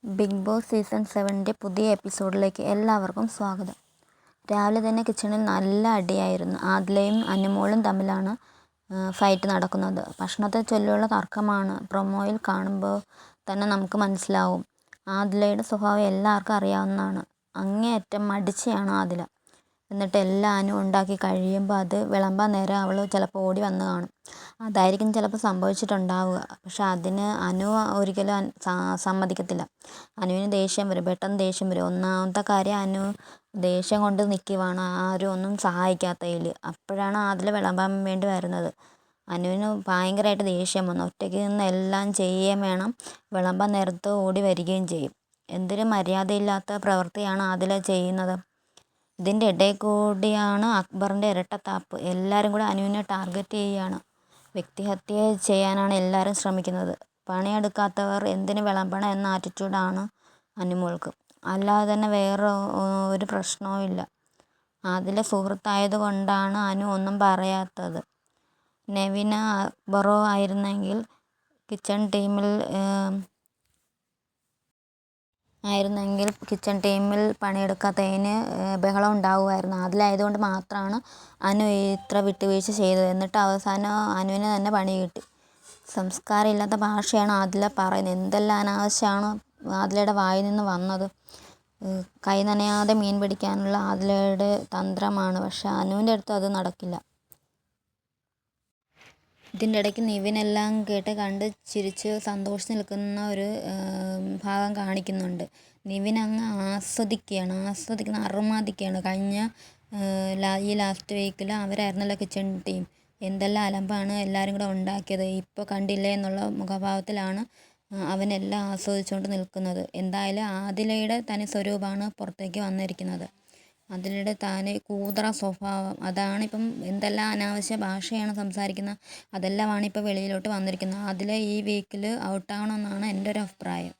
Big boss season 7ൻ്റെ പുതിയ എപ്പിസോഡിലേക്ക് എല്ലാവർക്കും സ്വാഗതം. രാവിലെ തന്നെ കിച്ചണിൽ നല്ല അടിയായിരുന്നു. ആദിലയും അനുമോളും തമ്മിലാണ് ഫൈറ്റ് നടക്കുന്നത്. ഭക്ഷണത്തെ ചൊല്ലിയുള്ള തർക്കമാണ്. പ്രൊമോയിൽ കാണുമ്പോൾ തന്നെ നമുക്ക് മനസ്സിലാവും. ആദിലയുടെ സ്വഭാവം എല്ലാവർക്കും അറിയാവുന്നതാണ്. അങ്ങേയറ്റം മടിച്ചയാണ് ആദില. എന്നിട്ട് എല്ലാം അനു ഉണ്ടാക്കി കഴിയുമ്പോൾ അത് വിളമ്പാൻ നേരം അവൾ ചിലപ്പോൾ ഓടി വന്ന് കാണും. അതായിരിക്കും ചിലപ്പോൾ സംഭവിച്ചിട്ടുണ്ടാവുക. പക്ഷെ അതിന് അനു ഒരിക്കലും സമ്മതിക്കത്തില്ല. അനുവിന് ദേഷ്യം വരും, പെട്ടെന്ന് ദേഷ്യം വരും. ഒന്നാമത്തെ കാര്യം, അനു ദേഷ്യം കൊണ്ട് നിൽക്കുവാണ്, ആരും ഒന്നും സഹായിക്കാത്തതിൽ. അപ്പോഴാണ് അതിൽ വിളമ്പാൻ വേണ്ടി വരുന്നത്. അനുവിന് ഭയങ്കരമായിട്ട് ദേഷ്യം വന്നു. ഒറ്റയ്ക്ക് നിന്ന് എല്ലാം ചെയ്യുകയും വേണം, വിളമ്പാൻ നേരത്ത് ഓടി വരികയും ചെയ്യും. എന്തൊരു മര്യാദയില്ലാത്ത പ്രവൃത്തിയാണ് അതിൽ ചെയ്യുന്നത്. ഇതിൻ്റെ ഇടയിൽ കൂടിയാണ് അക്ബറിൻ്റെ ഇരട്ടത്താപ്പ്. എല്ലാവരും കൂടെ അനുവിനെ ടാർഗറ്റ് ചെയ്യുകയാണ്. വ്യക്തിഹത്യ ചെയ്യാനാണ് എല്ലാവരും ശ്രമിക്കുന്നത്. പണിയെടുക്കാത്തവർ എന്തിന് വിളമ്പണം എന്ന ആറ്റിറ്റ്യൂഡാണ് അനുമോൾക്ക്. അല്ലാതെ തന്നെ വേറെ ഒരു പ്രശ്നവും ഇല്ല. അതിലെ സുഹൃത്തായത് കൊണ്ടാണ് അനു ഒന്നും പറയാത്തത്. നെവിനോ അക്ബറോ ആയിരുന്നെങ്കിൽ കിച്ചൺ ടീമിൽ പണിയെടുക്കാത്തതിന് ബഹളം ഉണ്ടാവുമായിരുന്നു. അതിലായതുകൊണ്ട് മാത്രമാണ് അനു ഇത്ര വിട്ടുവീഴ്ച ചെയ്തത്. എന്നിട്ട് അവസാനം അനുവിന് തന്നെ പണി കിട്ടി. സംസ്കാരമില്ലാത്ത ഭാഷയാണ് ആദില പറയുന്നത്. എന്തെല്ലാം അനാവശ്യമാണ് ആദിലയുടെ വായിൽ നിന്ന് വന്നത്. കൈ നനയാതെ മീൻ പിടിക്കാനുള്ള ആദിലയുടെ തന്ത്രമാണ്. പക്ഷെ അനുവിൻ്റെ അടുത്ത് അത് നടക്കില്ല. ഇതിൻ്റെ ഇടയ്ക്ക് നിവിനെല്ലാം കേട്ട് കണ്ട് ചിരിച്ച് സന്തോഷിച്ച് നിൽക്കുന്ന ഒരു ഭാഗം കാണിക്കുന്നുണ്ട്. നിവിൻ അങ്ങ് ആസ്വദിക്കുന്ന അറുമാദിക്കുകയാണ്. കഴിഞ്ഞ ഈ ലാസ്റ്റ് വീക്കിൽ അവരായിരുന്നല്ലോ കിച്ചൺ ടീം. എന്തെല്ലാം അലമ്പാണ് എല്ലാവരും കൂടെ ഉണ്ടാക്കിയത്. ഇപ്പോൾ കണ്ടില്ലേ എന്നുള്ള മുഖഭാവത്തിലാണ് അവനെല്ലാം ആസ്വദിച്ചുകൊണ്ട് നിൽക്കുന്നത്. എന്തായാലും ആദിലയുടെ തനി സ്വരൂപമാണ് പുറത്തേക്ക് വന്നിരിക്കുന്നത്. അതിലിടെ താനെ കൂതറ സ്വഭാവം, അതാണിപ്പം. എന്തെല്ലാം അനാവശ്യ ഭാഷയാണ് സംസാരിക്കുന്നത്, അതെല്ലാമാണ് ഇപ്പോൾ വെളിയിലോട്ട് വന്നിരിക്കുന്നത്. അതിൽ ഈ വീക്കിൽ ഔട്ടാകണമെന്നാണ് എൻ്റെ ഒരു അഭിപ്രായം.